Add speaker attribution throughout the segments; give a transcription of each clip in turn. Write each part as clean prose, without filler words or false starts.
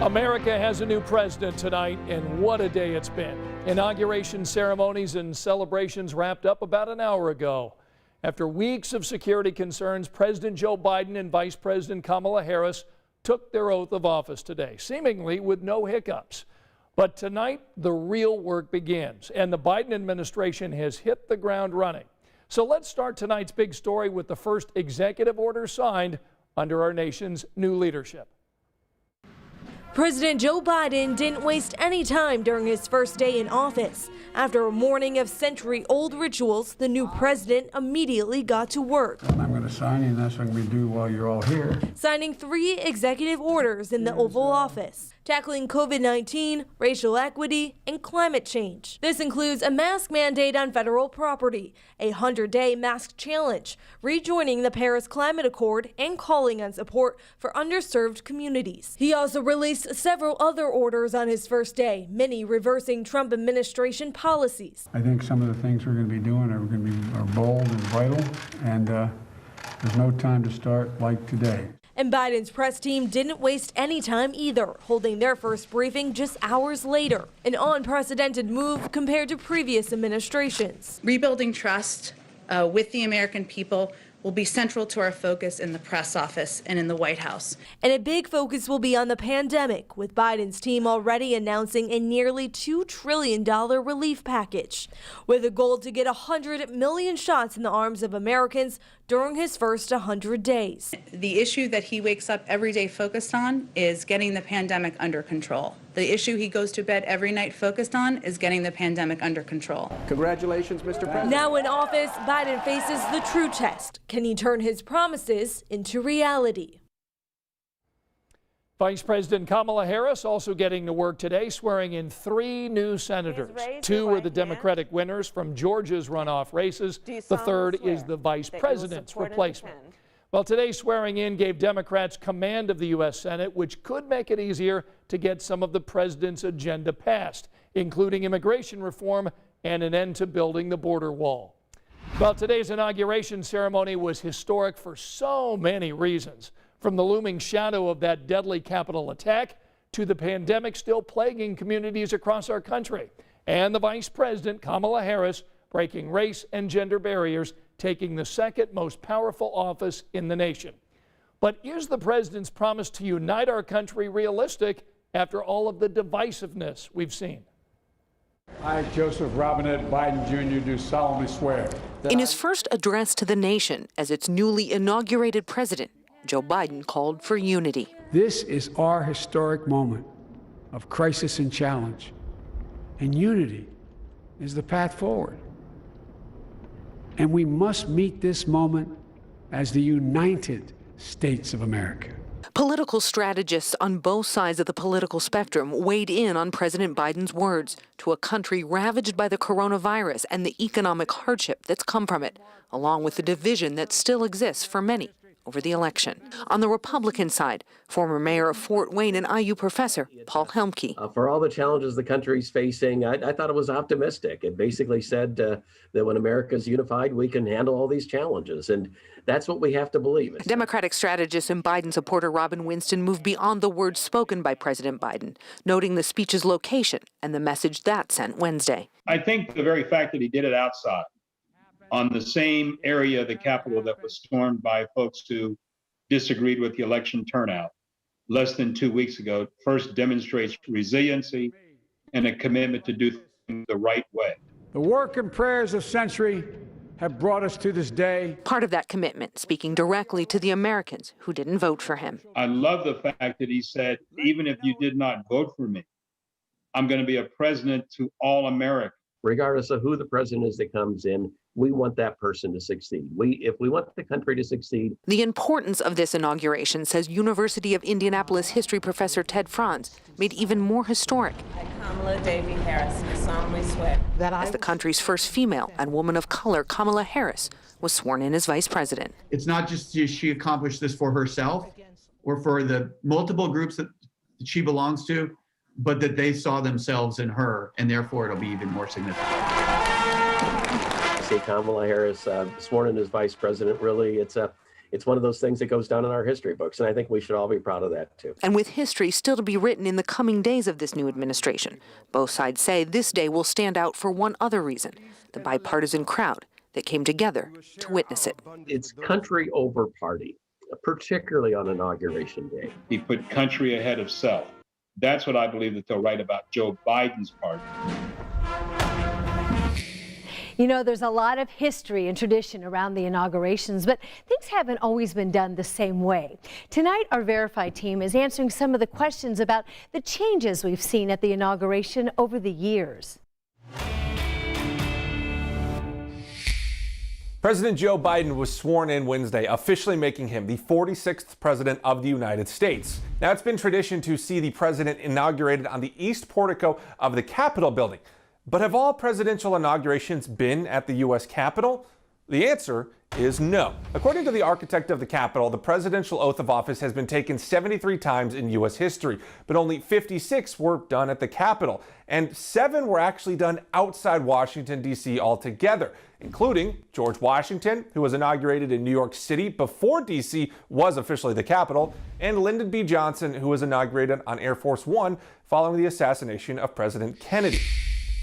Speaker 1: America has a new president tonight, and what a day it's been. Inauguration ceremonies and celebrations wrapped up about an hour ago. After weeks of security concerns, President Joe Biden and Vice President Kamala Harris took their oath of office today, seemingly with no hiccups. But tonight, the real work begins, and the Biden administration has hit the ground running. So let's start tonight's big story with the first executive order signed under our nation's new leadership.
Speaker 2: President Joe Biden didn't waste any time during his first day in office. After a morning of century-old rituals, the new president immediately got to work.
Speaker 3: I'm going to sign, and that's what I'm going to do while you're all here.
Speaker 2: Signing 3 executive orders in the Oval Office, tackling COVID-19, racial equity, and climate change. This includes a mask mandate on federal property, a 100-day mask challenge, rejoining the Paris Climate Accord, and calling on support for underserved communities. He also released several other orders on his first day, many reversing Trump administration policies.
Speaker 3: I think some of the things we're going to be doing are bold and vital, and there's no time to start like today.
Speaker 2: And Biden's press team didn't waste any time either, holding their first briefing just hours later. An unprecedented move compared to previous administrations.
Speaker 4: Rebuilding trust with the American people will be central to our focus in the press office and in the White House.
Speaker 2: And a big focus will be on the pandemic, with Biden's team already announcing a nearly $2 trillion relief package, with a goal to get 100 million shots in the arms of Americans during his first 100 days.
Speaker 4: The issue that he wakes up every day focused on is getting the pandemic under control. The issue he goes to bed every night focused on is getting the pandemic under control.
Speaker 5: Congratulations, Mr. President.
Speaker 2: Now in office, Biden faces the true test. Can he turn his promises into reality?
Speaker 1: Vice President Kamala Harris also getting to work today, swearing in 3 new senators. 2 are the Democratic winners from Georgia's runoff races. The third is the vice president's replacement. Well, today's swearing in gave Democrats command of the U.S. Senate, which could make it easier to get some of the president's agenda passed, including immigration reform and an end to building the border wall. Well, today's inauguration ceremony was historic for so many reasons, from the looming shadow of that deadly Capitol attack to the pandemic still plaguing communities across our country, and the Vice President, Kamala Harris, breaking race and gender barriers, taking the second most powerful office in the nation. But is the president's promise to unite our country realistic after all of the divisiveness we've seen?
Speaker 3: I, Joseph Robinette Biden Jr., do solemnly swear.
Speaker 6: In his first address to the nation as its newly inaugurated president, Joe Biden called for unity.
Speaker 3: This is our historic moment of crisis and challenge, and unity is the path forward. And we must meet this moment as the United States of America.
Speaker 6: Political strategists on both sides of the political spectrum weighed in on President Biden's words to a country ravaged by the coronavirus and the economic hardship that's come from it, along with the division that still exists for many over the election. On the Republican side, former mayor of Fort Wayne and IU professor Paul Helmke.
Speaker 7: For all the challenges the country's facing, I thought it was optimistic. It basically said that when America's unified, we can handle all these challenges. And that's what we have to believe.
Speaker 6: Democratic strategist and Biden supporter Robin Winston moved beyond the words spoken by President Biden, noting the speech's location and the message that sent Wednesday.
Speaker 8: I think the very fact that he did it outside, on the same area of the Capitol that was stormed by folks who disagreed with the election turnout less than 2 weeks ago, first demonstrates resiliency and a commitment to do things the right way.
Speaker 3: The work and prayers of century have brought us to this day.
Speaker 6: Part of that commitment, speaking directly to the Americans who didn't vote for him.
Speaker 8: I love the fact that he said, even if you did not vote for me, I'm going to be a president to all Americans.
Speaker 7: Regardless of who the president is that comes in, we want that person to succeed. If we want the country to succeed.
Speaker 6: The importance of this inauguration, says University of Indianapolis history professor Ted Franz, made even more historic.
Speaker 9: I, Kamala Davy Harris, do solemnly swear
Speaker 6: that as the country's first female and woman of color, Kamala Harris, was sworn in as vice president.
Speaker 10: It's not just she accomplished this for herself or for the multiple groups that she belongs to, but that they saw themselves in her, and therefore it'll be even more significant.
Speaker 7: See Kamala Harris sworn in as vice president, really, it's it's one of those things that goes down in our history books. And I think we should all be proud of that, too.
Speaker 6: And with history still to be written in the coming days of this new administration, both sides say this day will stand out for one other reason: the bipartisan crowd that came together to witness it.
Speaker 7: It's country over party, particularly on Inauguration Day.
Speaker 8: He put country ahead of self. That's what I believe that they'll write about Joe Biden's party.
Speaker 5: You know, there's a lot of history and tradition around the inaugurations, but things haven't always been done the same way. Tonight, our Verify team is answering some of the questions about the changes we've seen at the inauguration over the years.
Speaker 11: President Joe Biden was sworn in Wednesday, officially making him the 46th president of the United States. Now, it's been tradition to see the president inaugurated on the east portico of the Capitol building. But have all presidential inaugurations been at the U.S. Capitol? The answer is no. According to the architect of the Capitol, the presidential oath of office has been taken 73 times in U.S. history, but only 56 were done at the Capitol, and 7 were actually done outside Washington, D.C. altogether, including George Washington, who was inaugurated in New York City before D.C. was officially the capital, and Lyndon B. Johnson, who was inaugurated on Air Force One following the assassination of President Kennedy.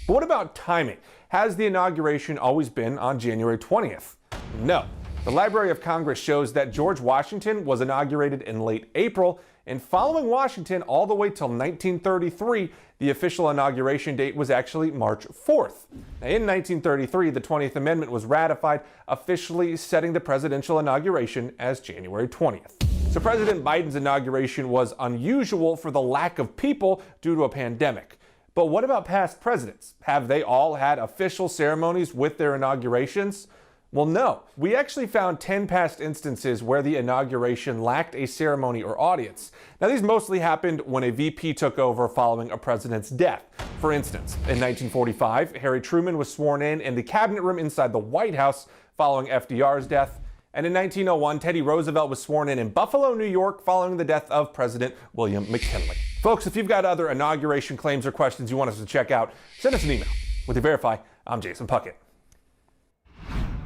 Speaker 11: But what about timing? Has the inauguration always been on January 20th? No. The Library of Congress shows that George Washington was inaugurated in late April, and following Washington all the way till 1933, the official inauguration date was actually March 4th. Now, in 1933, the 20th Amendment was ratified, officially setting the presidential inauguration as January 20th. So President Biden's inauguration was unusual for the lack of people due to a pandemic. But what about past presidents? Have they all had official ceremonies with their inaugurations? Well, no. We actually found 10 past instances where the inauguration lacked a ceremony or audience. Now, these mostly happened when a VP took over following a president's death. For instance, in 1945, Harry Truman was sworn in the cabinet room inside the White House following FDR's death. And in 1901, Teddy Roosevelt was sworn in Buffalo, New York, following the death of President William McKinley. Folks, if you've got other inauguration claims or questions you want us to check out, send us an email. With the Verify, I'm Jason Puckett.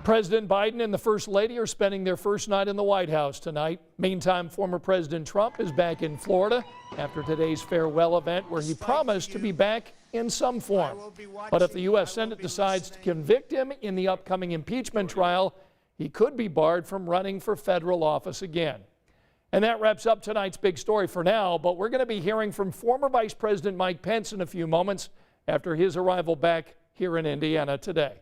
Speaker 1: President Biden and the First Lady are spending their first night in the White House tonight. Meantime, former President Trump is back in Florida after today's farewell event where he promised to be back in some form. But if the U.S. Senate decides to convict him in the upcoming impeachment trial, he could be barred from running for federal office again. And that wraps up tonight's big story for now, but we're going to be hearing from former Vice President Mike Pence in a few moments after his arrival back here in Indiana today.